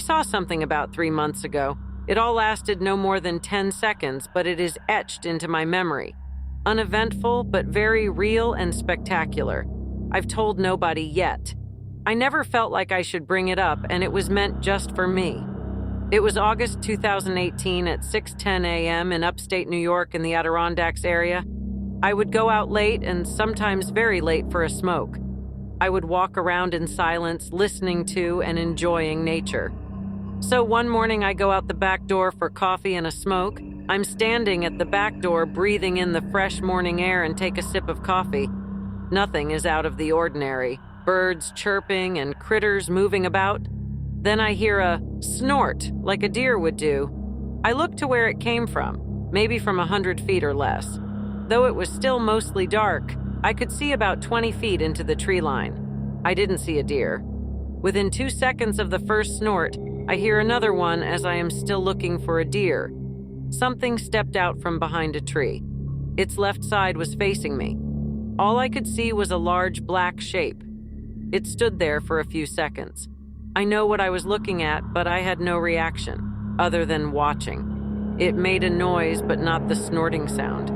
saw something about 3 months ago. It all lasted no more than 10 seconds, but it is etched into my memory. Uneventful, but very real and spectacular. I've told nobody yet. I never felt like I should bring it up, and it was meant just for me. It was August 2018 at 6:10 a.m. in upstate New York in the Adirondacks area. I would go out late and sometimes very late for a smoke. I would walk around in silence, listening to and enjoying nature. So one morning I go out the back door for coffee and a smoke. I'm standing at the back door, breathing in the fresh morning air and take a sip of coffee. Nothing is out of the ordinary. Birds chirping and critters moving about. Then I hear a snort, like a deer would do. I look to where it came from, maybe from 100 feet or less. Though it was still mostly dark, I could see about 20 feet into the tree line. I didn't see a deer. Within 2 seconds of the first snort, I hear another one as I am still looking for a deer. Something stepped out from behind a tree. Its left side was facing me. All I could see was a large black shape. It stood there for a few seconds. I know what I was looking at, but I had no reaction, other than watching. It made a noise, but not the snorting sound.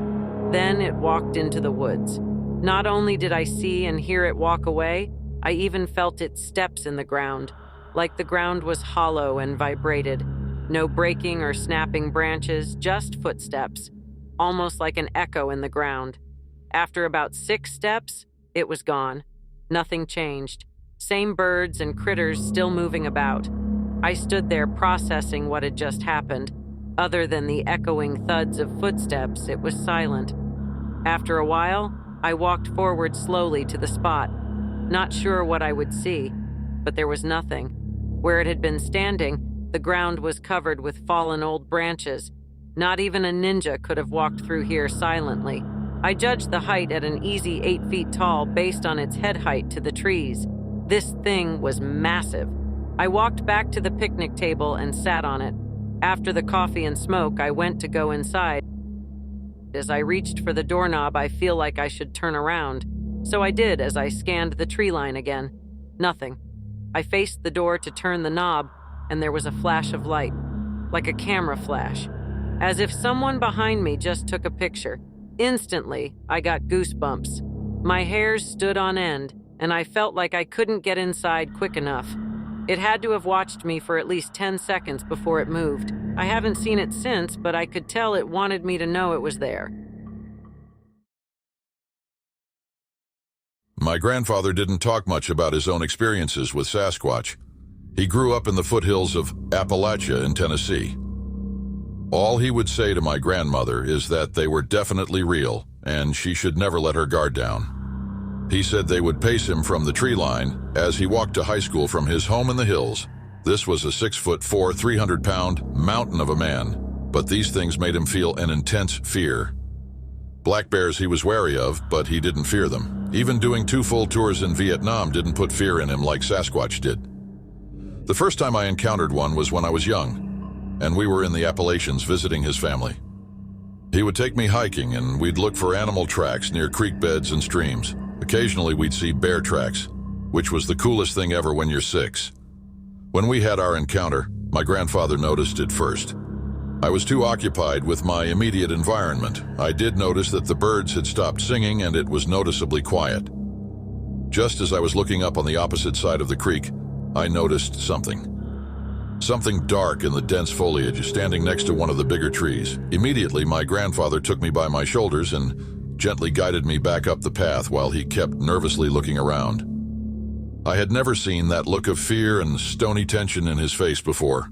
Then it walked into the woods. Not only did I see and hear it walk away, I even felt its steps in the ground, like the ground was hollow and vibrated. No breaking or snapping branches, just footsteps, almost like an echo in the ground. After about 6 steps, it was gone. Nothing changed. Same birds and critters still moving about. I stood there processing what had just happened. Other than the echoing thuds of footsteps, it was silent. After a while, I walked forward slowly to the spot, not sure what I would see, but there was nothing. Where it had been standing, the ground was covered with fallen old branches. Not even a ninja could have walked through here silently. I judged the height at an easy 8 feet tall based on its head height to the trees. This thing was massive. I walked back to the picnic table and sat on it. After the coffee and smoke, I went to go inside. As I reached for the doorknob, I feel like I should turn around. So I did as I scanned the tree line again. Nothing. I faced the door to turn the knob, and there was a flash of light, like a camera flash, as if someone behind me just took a picture. Instantly, I got goosebumps. My hairs stood on end, and I felt like I couldn't get inside quick enough. It had to have watched me for at least 10 seconds before it moved. I haven't seen it since, but I could tell it wanted me to know it was there. My grandfather didn't talk much about his own experiences with Sasquatch. He grew up in the foothills of Appalachia in Tennessee. All he would say to my grandmother is that they were definitely real, and she should never let her guard down. He said they would pace him from the tree line as he walked to high school from his home in the hills. This was a 6'4", 300-pound mountain of a man, but these things made him feel an intense fear. Black bears he was wary of, but he didn't fear them. Even doing 2 full tours in Vietnam didn't put fear in him like Sasquatch did. The first time I encountered one was when I was young, and we were in the Appalachians visiting his family. He would take me hiking, and we'd look for animal tracks near creek beds and streams. Occasionally we'd see bear tracks, which was the coolest thing ever when you're 6. When we had our encounter, my grandfather noticed it first. I was too occupied with my immediate environment. I did notice that the birds had stopped singing and it was noticeably quiet. Just as I was looking up on the opposite side of the creek, I noticed something. Something dark in the dense foliage standing next to one of the bigger trees. Immediately, my grandfather took me by my shoulders and gently guided me back up the path while he kept nervously looking around. I had never seen that look of fear and stony tension in his face before.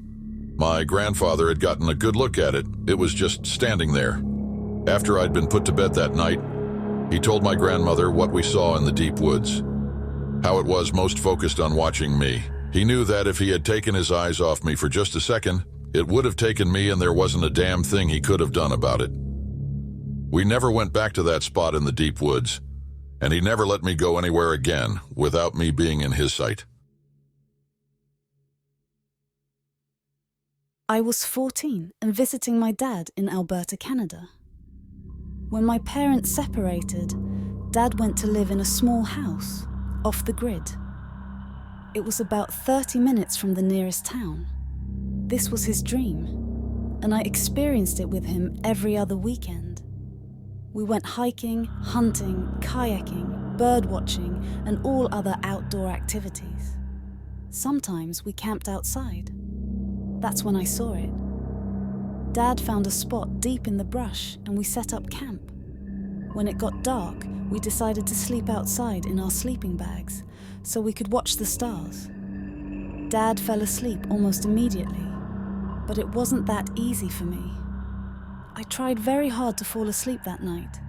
My grandfather had gotten a good look at it. It was just standing there. After I'd been put to bed that night, he told my grandmother what we saw in the deep woods, how it was most focused on watching me. He knew that if he had taken his eyes off me for just a second, it would have taken me and there wasn't a damn thing he could have done about it. We never went back to that spot in the deep woods, and he never let me go anywhere again without me being in his sight. I was 14 and visiting my dad in Alberta, Canada. When my parents separated, Dad went to live in a small house, off the grid. It was about 30 minutes from the nearest town. this was his dream, and I experienced it with him every other weekend. We went hiking, hunting, kayaking, bird watching, and all other outdoor activities. Sometimes we camped outside. That's when I saw it. Dad found a spot deep in the brush and we set up camp. When it got dark, we decided to sleep outside in our sleeping bags so we could watch the stars. Dad fell asleep almost immediately, but it wasn't that easy for me. I tried very hard to fall asleep that night,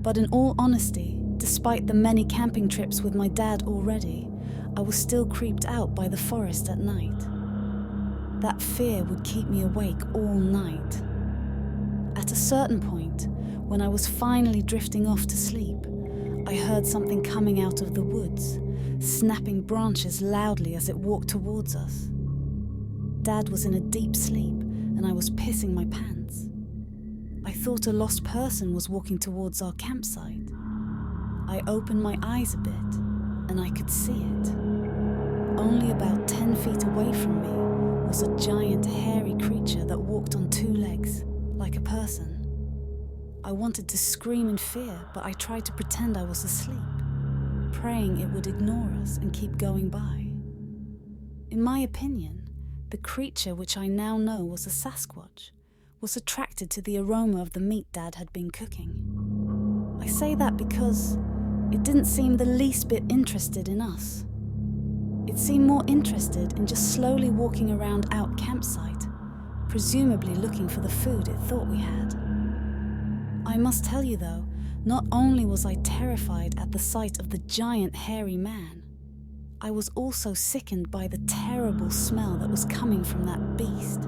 but in all honesty, despite the many camping trips with my dad already, I was still creeped out by the forest at night. That fear would keep me awake all night. At a certain point, when I was finally drifting off to sleep, I heard something coming out of the woods, snapping branches loudly as it walked towards us. Dad was in a deep sleep and I was pissing my pants. I thought a lost person was walking towards our campsite. I opened my eyes a bit and I could see it. Only about 10 feet away from me was a giant hairy creature that walked on two legs, like a person. I wanted to scream in fear, but I tried to pretend I was asleep, praying it would ignore us and keep going by. In my opinion, the creature, which I now know was a Sasquatch, was attracted to the aroma of the meat Dad had been cooking. I say that because it didn't seem the least bit interested in us. It seemed more interested in just slowly walking around our campsite, presumably looking for the food it thought we had. I must tell you though, not only was I terrified at the sight of the giant hairy man, I was also sickened by the terrible smell that was coming from that beast.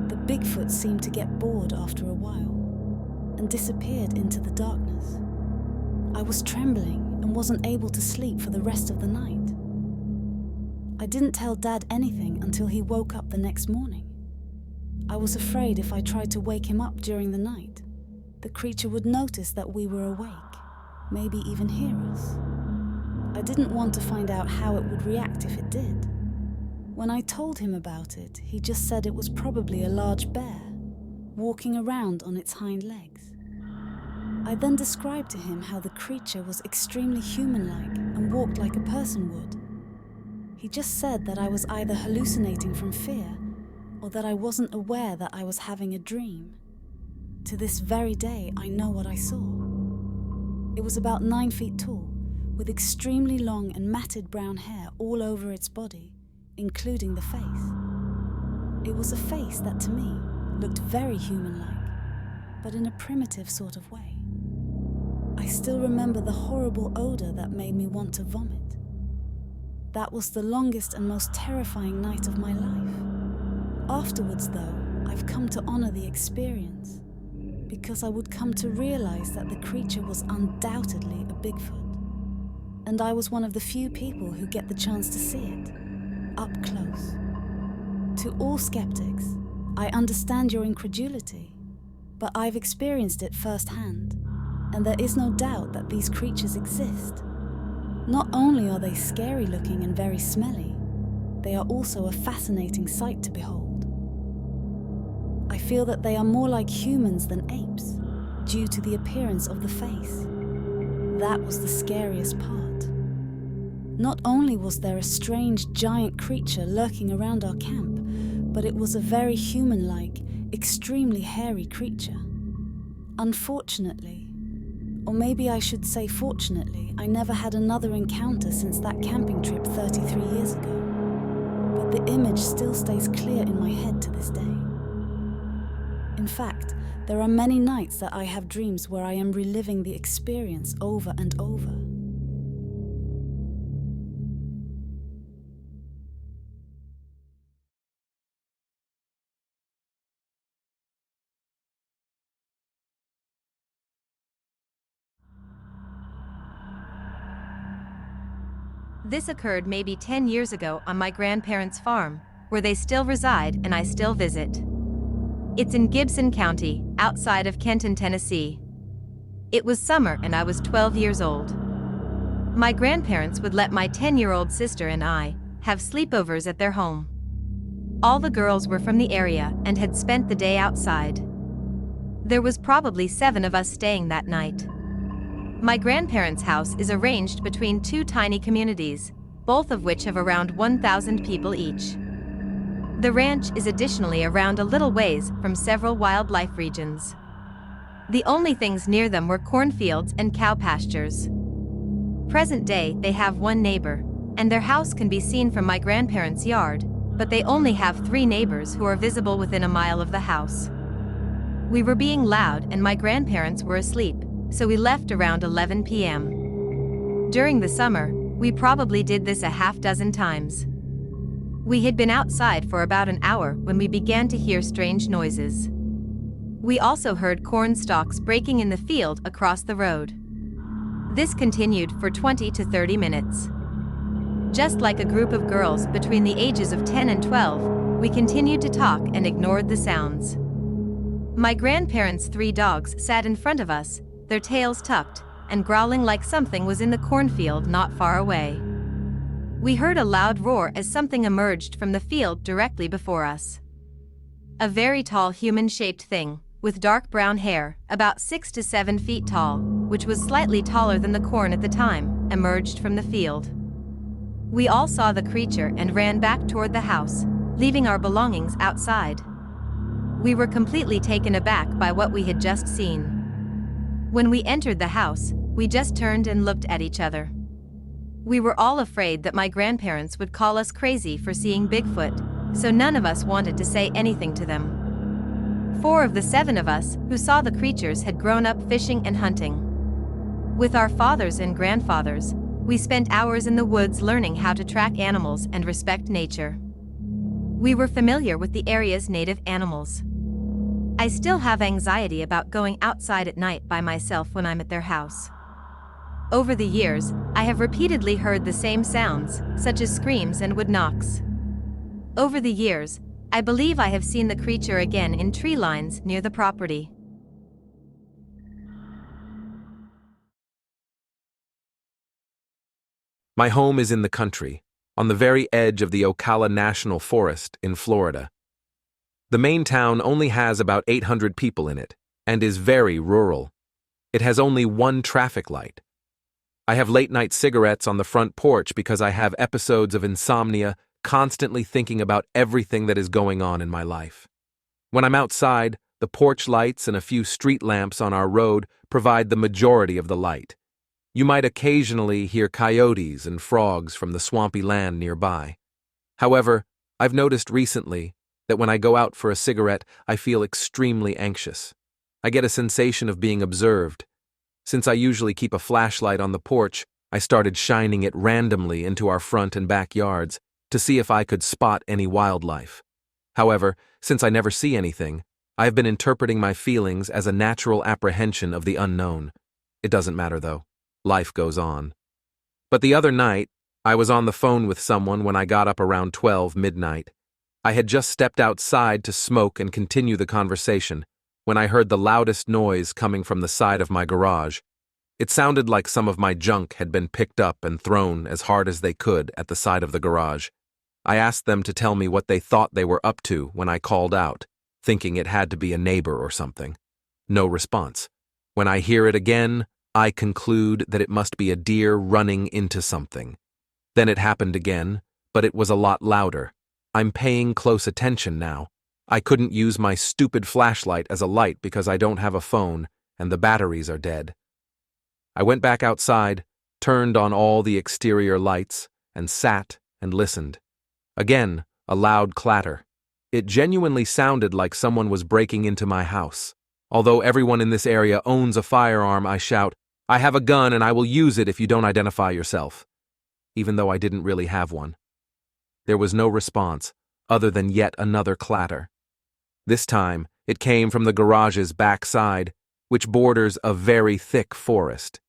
The Bigfoot seemed to get bored after a while and disappeared into the darkness. I was trembling and wasn't able to sleep for the rest of the night. I didn't tell Dad anything until he woke up the next morning. I was afraid if I tried to wake him up during the night, the creature would notice that we were awake, maybe even hear us. I didn't want to find out how it would react if it did. When I told him about it, he just said it was probably a large bear, walking around on its hind legs. I then described to him how the creature was extremely human-like and walked like a person would. He just said that I was either hallucinating from fear or that I wasn't aware that I was having a dream. To this very day, I know what I saw. It was about 9 feet tall, with extremely long and matted brown hair all over its body, including the face. It was a face that to me looked very human-like, but in a primitive sort of way. I still remember the horrible odor that made me want to vomit. That was the longest and most terrifying night of my life. Afterwards, though, I've come to honor the experience, because I would come to realize that the creature was undoubtedly a Bigfoot. And I was one of the few people who get the chance to see it, up close. To all skeptics, I understand your incredulity, but I've experienced it firsthand, and there is no doubt that these creatures exist. Not only are they scary looking and very smelly, they are also a fascinating sight to behold. I feel that they are more like humans than apes, due to the appearance of the face. That was the scariest part. Not only was there a strange giant creature lurking around our camp, but it was a very human-like, extremely hairy creature. Unfortunately, or maybe I should say fortunately, I never had another encounter since that camping trip 33 years ago. But the image still stays clear in my head to this day. In fact, there are many nights that I have dreams where I am reliving the experience over and over. This occurred maybe 10 years ago on my grandparents' farm, where they still reside and I still visit. It's in Gibson County, outside of Kenton, Tennessee. It was summer and I was 12 years old. My grandparents would let my 10-year-old sister and I have sleepovers at their home. All the girls were from the area and had spent the day outside. There was probably 7 of us staying that night. My grandparents' house is arranged between 2 tiny communities, both of which have around 1,000 people each. The ranch is additionally around a little ways from several wildlife regions. The only things near them were cornfields and cow pastures. Present day, they have 1 neighbor, and their house can be seen from my grandparents' yard, but they only have 3 neighbors who are visible within a mile of the house. We were being loud and my grandparents were asleep, so we left around 11 p.m. During the summer, we probably did this a half dozen times. We had been outside for about an hour when we began to hear strange noises. We also heard corn stalks breaking in the field across the road. This continued for 20 to 30 minutes. Just like a group of girls between the ages of 10 and 12, we continued to talk and ignored the sounds. My grandparents' 3 dogs sat in front of us, their tails tucked, and growling like something was in the cornfield not far away. We heard a loud roar as something emerged from the field directly before us. A very tall human-shaped thing, with dark brown hair, about 6 to 7 feet tall, which was slightly taller than the corn at the time, emerged from the field. We all saw the creature and ran back toward the house, leaving our belongings outside. We were completely taken aback by what we had just seen. When we entered the house, we just turned and looked at each other. We were all afraid that my grandparents would call us crazy for seeing Bigfoot, so none of us wanted to say anything to them. 4 of the 7 of us who saw the creatures had grown up fishing and hunting. With our fathers and grandfathers, we spent hours in the woods learning how to track animals and respect nature. We were familiar with the area's native animals. I still have anxiety about going outside at night by myself when I'm at their house. Over the years, I have repeatedly heard the same sounds, such as screams and wood knocks. Over the years, I believe I have seen the creature again in tree lines near the property. My home is in the country, on the very edge of the Ocala National Forest in Florida. The main town only has about 800 people in it, and is very rural. It has only 1 traffic light. I have late-night cigarettes on the front porch because I have episodes of insomnia, constantly thinking about everything that is going on in my life. When I'm outside, the porch lights and a few street lamps on our road provide the majority of the light. You might occasionally hear coyotes and frogs from the swampy land nearby. However, I've noticed recently that when I go out for a cigarette, I feel extremely anxious. I get a sensation of being observed. Since I usually keep a flashlight on the porch, I started shining it randomly into our front and backyards to see if I could spot any wildlife. However, since I never see anything, I have been interpreting my feelings as a natural apprehension of the unknown. It doesn't matter though. Life goes on. But the other night, I was on the phone with someone when I got up around 12 midnight. I had just stepped outside to smoke and continue the conversation when I heard the loudest noise coming from the side of my garage. It sounded like some of my junk had been picked up and thrown as hard as they could at the side of the garage. I asked them to tell me what they thought they were up to when I called out, thinking it had to be a neighbor or something. No response. When I hear it again, I conclude that it must be a deer running into something. Then it happened again, but it was a lot louder. I'm paying close attention now. I couldn't use my stupid flashlight as a light because I don't have a phone and the batteries are dead. I went back outside, turned on all the exterior lights, and sat and listened. Again, a loud clatter. It genuinely sounded like someone was breaking into my house. Although everyone in this area owns a firearm, I shout, "I have a gun and I will use it if you don't identify yourself," even though I didn't really have one. There was no response, other than yet another clatter. This time, it came from the garage's back side, which borders a very thick forest.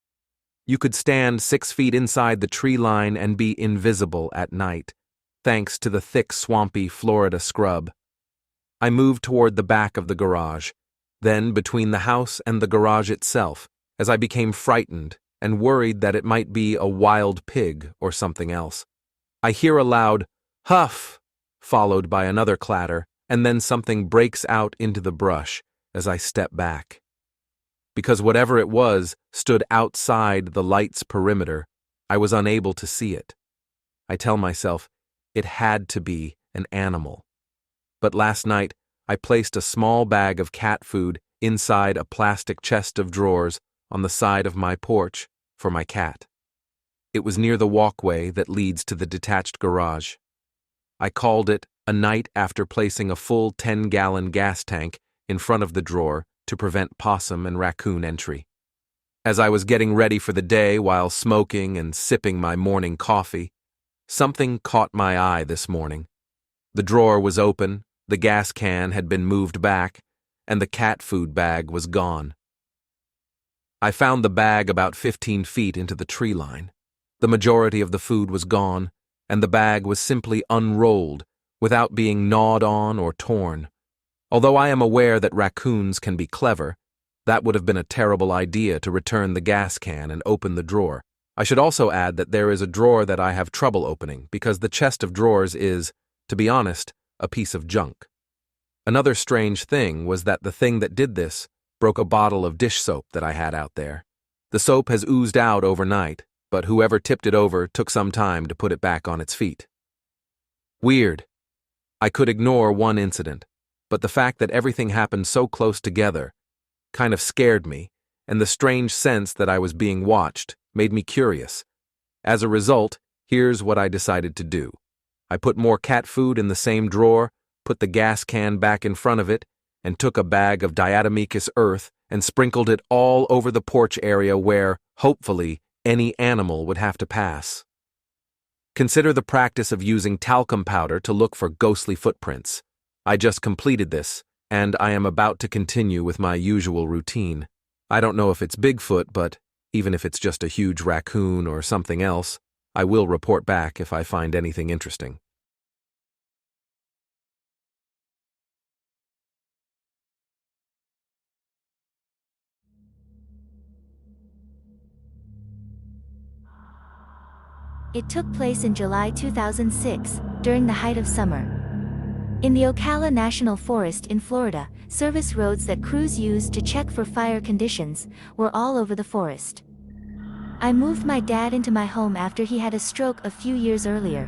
You could stand 6 feet inside the tree line and be invisible at night, thanks to the thick, swampy Florida scrub. I moved toward the back of the garage, then between the house and the garage itself, as I became frightened and worried that it might be a wild pig or something else. I hear a loud huff followed by another clatter, and then something breaks out into the brush as I step back. Because whatever it was stood outside the light's perimeter, I was unable to see it. I tell myself, it had to be an animal. But last night, I placed a small bag of cat food inside a plastic chest of drawers on the side of my porch for my cat. It was near the walkway that leads to the detached garage. I called it a night after placing a full 10-gallon gas tank in front of the drawer to prevent possum and raccoon entry. As I was getting ready for the day while smoking and sipping my morning coffee, something caught my eye this morning. The drawer was open, the gas can had been moved back, and the cat food bag was gone. I found the bag about 15 feet into the tree line. The majority of the food was gone, and the bag was simply unrolled without being gnawed on or torn. Although I am aware that raccoons can be clever, that would have been a terrible idea to return the gas can and open the drawer. I should also add that there is a drawer that I have trouble opening because the chest of drawers is, to be honest, a piece of junk. Another strange thing was that the thing that did this broke a bottle of dish soap that I had out there. The soap has oozed out overnight, but whoever tipped it over took some time to put it back on its feet. Weird. I could ignore one incident, but the fact that everything happened so close together kind of scared me, and the strange sense that I was being watched made me curious. As a result, here's what I decided to do. I put more cat food in the same drawer, put the gas can back in front of it, and took a bag of diatomicus earth and sprinkled it all over the porch area where, hopefully, any animal would have to pass. Consider the practice of using talcum powder to look for ghostly footprints. I just completed this, and I am about to continue with my usual routine. I don't know if it's Bigfoot, but even if it's just a huge raccoon or something else, I will report back if I find anything interesting. It took place in July 2006, during the height of summer. In the Ocala National Forest in Florida, service roads that crews used to check for fire conditions were all over the forest. I moved my dad into my home after he had a stroke a few years earlier.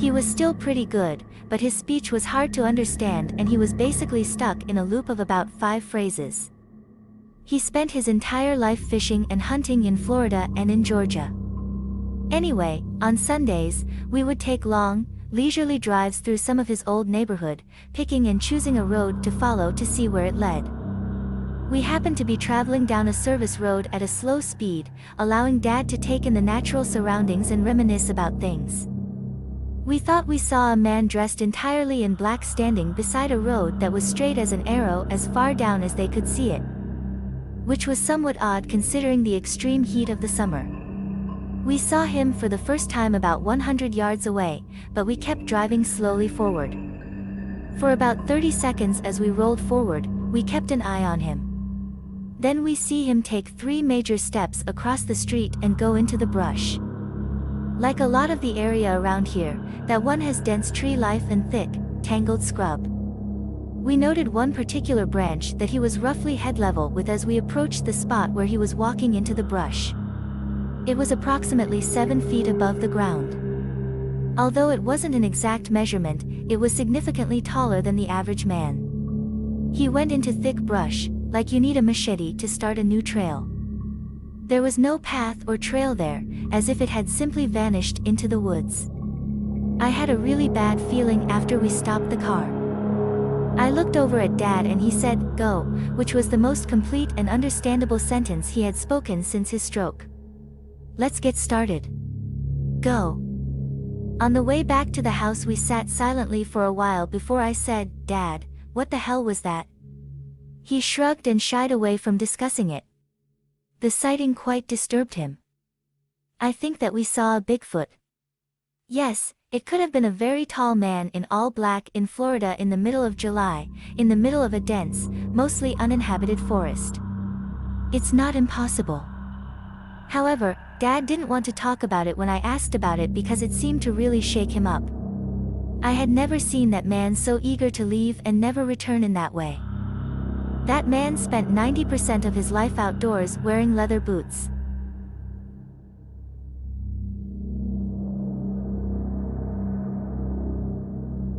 He was still pretty good, but his speech was hard to understand and he was basically stuck in a loop of about 5 phrases. He spent his entire life fishing and hunting in Florida and in Georgia. Anyway, on Sundays, we would take long, leisurely drives through some of his old neighborhood, picking and choosing a road to follow to see where it led. We happened to be traveling down a service road at a slow speed, allowing Dad to take in the natural surroundings and reminisce about things. We thought we saw a man dressed entirely in black standing beside a road that was straight as an arrow as far down as they could see it. Which was somewhat odd considering the extreme heat of the summer. We saw him for the first time about 100 yards away, but we kept driving slowly forward. For about 30 seconds as we rolled forward, we kept an eye on him. Then we see him take 3 major steps across the street and go into the brush. Like a lot of the area around here, that one has dense tree life and thick, tangled scrub. We noted one particular branch that he was roughly head level with as we approached the spot where he was walking into the brush. It was approximately 7 feet above the ground. Although it wasn't an exact measurement, it was significantly taller than the average man. He went into thick brush, like you need a machete to start a new trail. There was no path or trail there, as if it had simply vanished into the woods. I had a really bad feeling after we stopped the car. I looked over at Dad and he said, "Go," which was the most complete and understandable sentence he had spoken since his stroke. Let's get started. Go. On the way back to the house we sat silently for a while before I said, "Dad, what the hell was that?" He shrugged and shied away from discussing it. The sighting quite disturbed him. I think that we saw a Bigfoot. Yes, it could have been a very tall man in all black in Florida in the middle of July, in the middle of a dense, mostly uninhabited forest. It's not impossible. However, Dad didn't want to talk about it when I asked about it because it seemed to really shake him up. I had never seen that man so eager to leave and never return in that way. That man spent 90% of his life outdoors wearing leather boots.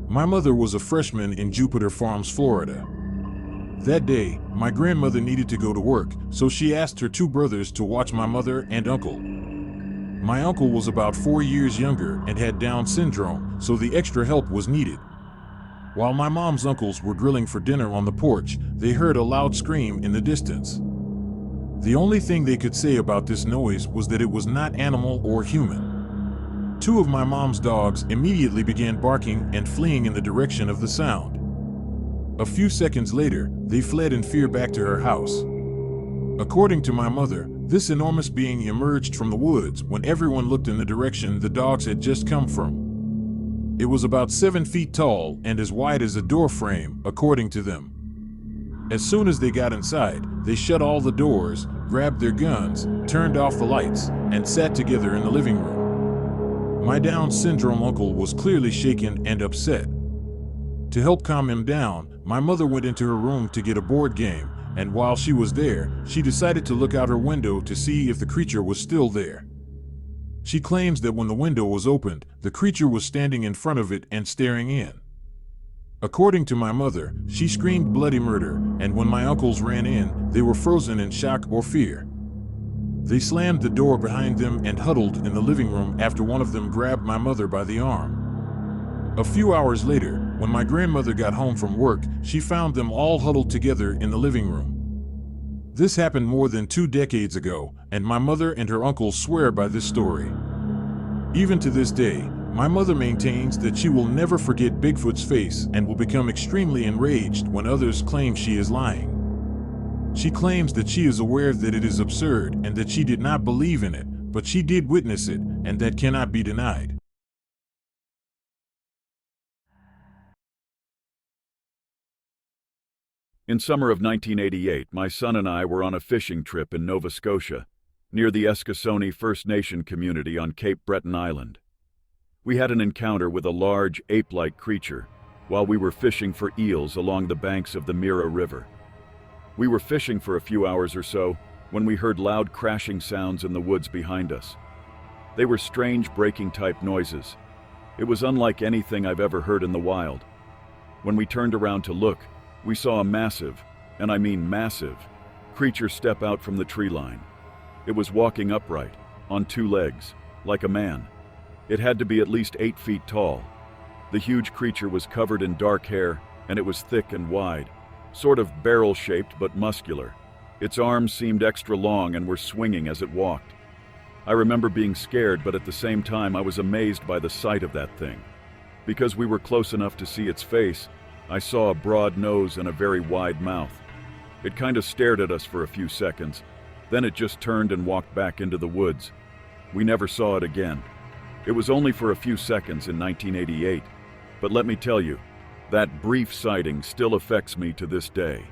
My mother was a freshman in Jupiter Farms, Florida. That day, my grandmother needed to go to work, so she asked her two brothers to watch my mother and uncle. My uncle was about 4 years younger and had Down syndrome, so the extra help was needed. While my mom's uncles were grilling for dinner on the porch, they heard a loud scream in the distance. The only thing they could say about this noise was that it was not animal or human. Two of my mom's dogs immediately began barking and fleeing in the direction of the sound. A few seconds later, they fled in fear back to her house. According to my mother, this enormous being emerged from the woods when everyone looked in the direction the dogs had just come from. It was about 7 feet tall and as wide as a door frame, according to them. As soon as they got inside, they shut all the doors, grabbed their guns, turned off the lights, and sat together in the living room. My Down syndrome uncle was clearly shaken and upset. To help calm him down, my mother went into her room to get a board game, and while she was there, she decided to look out her window to see if the creature was still there. She claims that when the window was opened, the creature was standing in front of it and staring in. According to my mother, she screamed bloody murder, and when my uncles ran in, they were frozen in shock or fear. They slammed the door behind them and huddled in the living room after one of them grabbed my mother by the arm. A few hours later, when my grandmother got home from work, she found them all huddled together in the living room. This happened more than 2 decades ago, and my mother and her uncle swear by this story. Even to this day, my mother maintains that she will never forget Bigfoot's face and will become extremely enraged when others claim she is lying. She claims that she is aware that it is absurd and that she did not believe in it, but she did witness it, and that cannot be denied. In summer of 1988, my son and I were on a fishing trip in Nova Scotia, near the Eskasoni First Nation community on Cape Breton Island. We had an encounter with a large, ape-like creature while we were fishing for eels along the banks of the Mira River. We were fishing for a few hours or so when we heard loud crashing sounds in the woods behind us. They were strange breaking-type noises. It was unlike anything I've ever heard in the wild. When we turned around to look, we saw a massive, and I mean massive, creature step out from the tree line. It was walking upright, on 2 legs, like a man. It had to be at least 8 feet tall. The huge creature was covered in dark hair, and it was thick and wide, sort of barrel-shaped but muscular. Its arms seemed extra long and were swinging as it walked. I remember being scared, but at the same time I was amazed by the sight of that thing. Because we were close enough to see its face, I saw a broad nose and a very wide mouth. It kind of stared at us for a few seconds, then it just turned and walked back into the woods. We never saw it again. It was only for a few seconds in 1988, but let me tell you, that brief sighting still affects me to this day.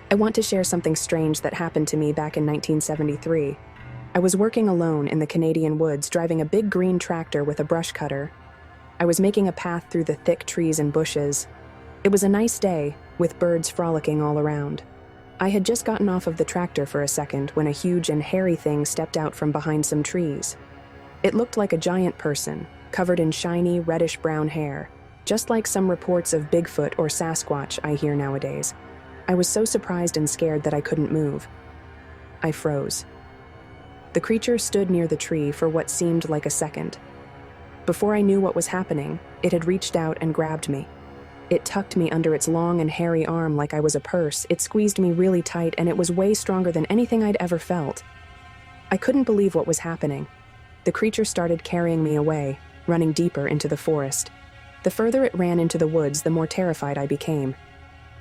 I want to share something strange that happened to me back in 1973. I was working alone in the Canadian woods, driving a big green tractor with a brush cutter. I was making a path through the thick trees and bushes. It was a nice day, with birds frolicking all around. I had just gotten off of the tractor for a second when a huge and hairy thing stepped out from behind some trees. It looked like a giant person, covered in shiny, reddish-brown hair, just like some reports of Bigfoot or Sasquatch I hear nowadays. I was so surprised and scared that I couldn't move. I froze. The creature stood near the tree for what seemed like a second. Before I knew what was happening, it had reached out and grabbed me. It tucked me under its long and hairy arm like I was a purse. It squeezed me really tight, and it was way stronger than anything I'd ever felt. I couldn't believe what was happening. The creature started carrying me away, running deeper into the forest. The further it ran into the woods, the more terrified I became.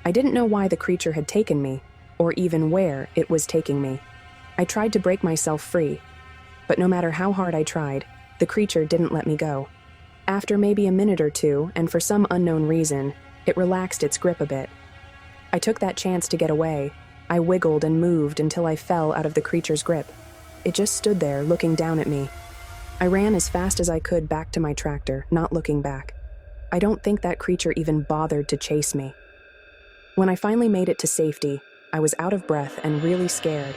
I didn't know why the creature had taken me, or even where it was taking me. I tried to break myself free, but no matter how hard I tried, the creature didn't let me go. After maybe a minute or two, and for some unknown reason, it relaxed its grip a bit. I took that chance to get away. I wiggled and moved until I fell out of the creature's grip. It just stood there, looking down at me. I ran as fast as I could back to my tractor, not looking back. I don't think that creature even bothered to chase me. When I finally made it to safety, I was out of breath and really scared,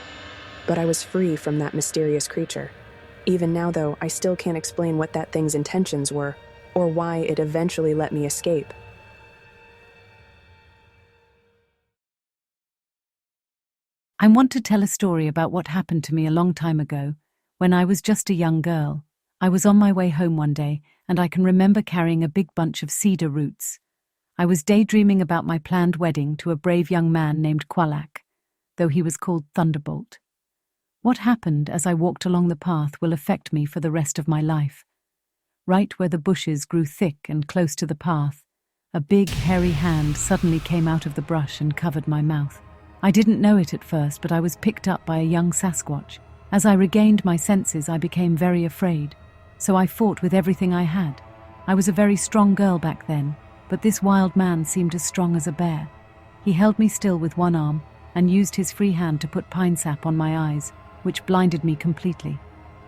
but I was free from that mysterious creature. Even now, though, I still can't explain what that thing's intentions were, or why it eventually let me escape. I want to tell a story about what happened to me a long time ago, when I was just a young girl. I was on my way home one day, and I can remember carrying a big bunch of cedar roots. I was daydreaming about my planned wedding to a brave young man named Qualak, though he was called Thunderbolt. What happened as I walked along the path will affect me for the rest of my life. Right where the bushes grew thick and close to the path, a big, hairy hand suddenly came out of the brush and covered my mouth. I didn't know it at first, but I was picked up by a young Sasquatch. As I regained my senses, I became very afraid, so I fought with everything I had. I was a very strong girl back then, but this wild man seemed as strong as a bear. He held me still with one arm and used his free hand to put pine sap on my eyes, which blinded me completely.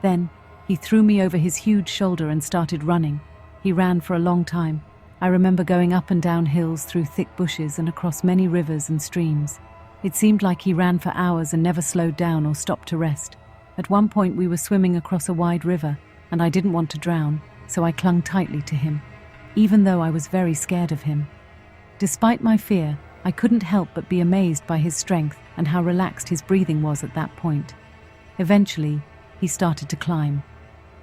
Then, he threw me over his huge shoulder and started running. He ran for a long time. I remember going up and down hills through thick bushes and across many rivers and streams. It seemed like he ran for hours and never slowed down or stopped to rest. At one point we were swimming across a wide river, and I didn't want to drown, so I clung tightly to him, even though I was very scared of him. Despite my fear, I couldn't help but be amazed by his strength and how relaxed his breathing was at that point. Eventually, he started to climb.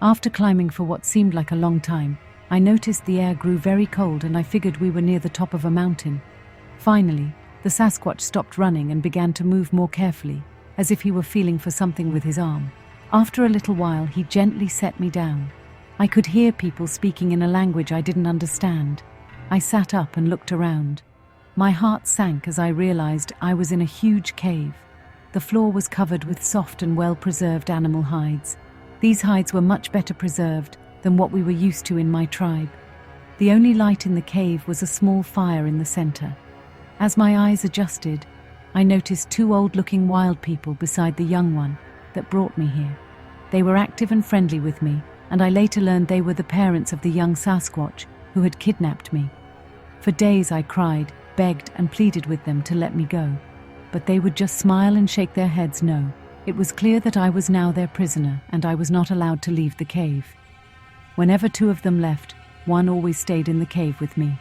After climbing for what seemed like a long time, I noticed the air grew very cold and I figured we were near the top of a mountain. Finally, the Sasquatch stopped running and began to move more carefully, as if he were feeling for something with his arm. After a little while, he gently set me down. I could hear people speaking in a language I didn't understand. I sat up and looked around. My heart sank as I realized I was in a huge cave. The floor was covered with soft and well-preserved animal hides. These hides were much better preserved than what we were used to in my tribe. The only light in the cave was a small fire in the center. As my eyes adjusted, I noticed two old-looking wild people beside the young one that brought me here. They were active and friendly with me, and I later learned they were the parents of the young Sasquatch who had kidnapped me. For days I cried, begged, and pleaded with them to let me go, but they would just smile and shake their heads no. It was clear that I was now their prisoner, and I was not allowed to leave the cave. Whenever two of them left, one always stayed in the cave with me.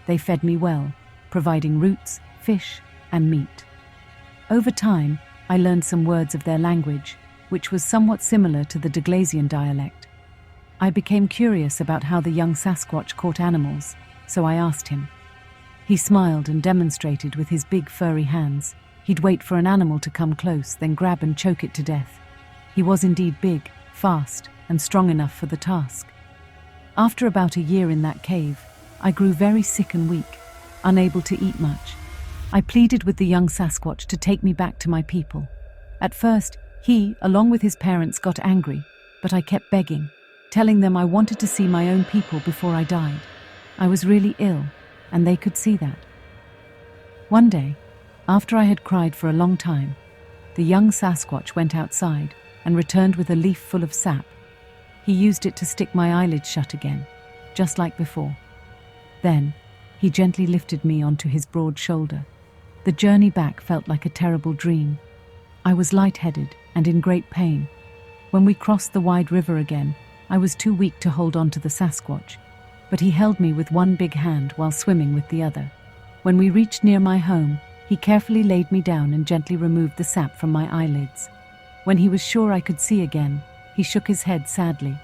They fed me well, providing roots, fish, and meat. Over time, I learned some words of their language, which was somewhat similar to the Deglazian dialect. I became curious about how the young Sasquatch caught animals, so I asked him. He smiled and demonstrated with his big furry hands. He'd wait for an animal to come close, then grab and choke it to death. He was indeed big, fast, and strong enough for the task. After about a year in that cave, I grew very sick and weak, unable to eat much. I pleaded with the young Sasquatch to take me back to my people. At first, he, along with his parents, got angry, but I kept begging, telling them I wanted to see my own people before I died. I was really ill, and they could see that. One day, after I had cried for a long time, the young Sasquatch went outside and returned with a leaf full of sap. He used it to stick my eyelids shut again, just like before. Then, he gently lifted me onto his broad shoulder. The journey back felt like a terrible dream. I was lightheaded and in great pain. When we crossed the wide river again, I was too weak to hold on to the Sasquatch, but he held me with one big hand while swimming with the other. When we reached near my home, he carefully laid me down and gently removed the sap from my eyelids. When he was sure I could see again, he shook his head sadly.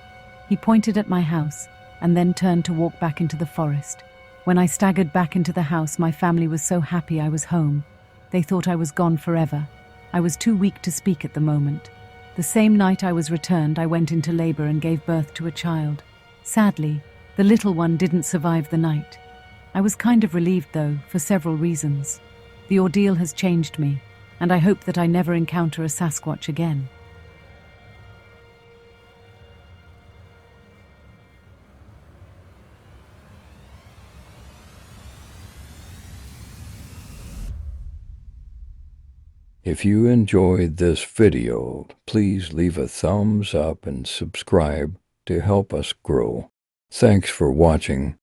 He pointed at my house and then turned to walk back into the forest. When I staggered back into the house, my family was so happy I was home. They thought I was gone forever. I was too weak to speak at the moment. The same night I was returned, I went into labor and gave birth to a child. Sadly, the little one didn't survive the night. I was kind of relieved, though, for several reasons. The ordeal has changed me, and I hope that I never encounter a Sasquatch again. If you enjoyed this video, please leave a thumbs up and subscribe to help us grow. Thanks for watching.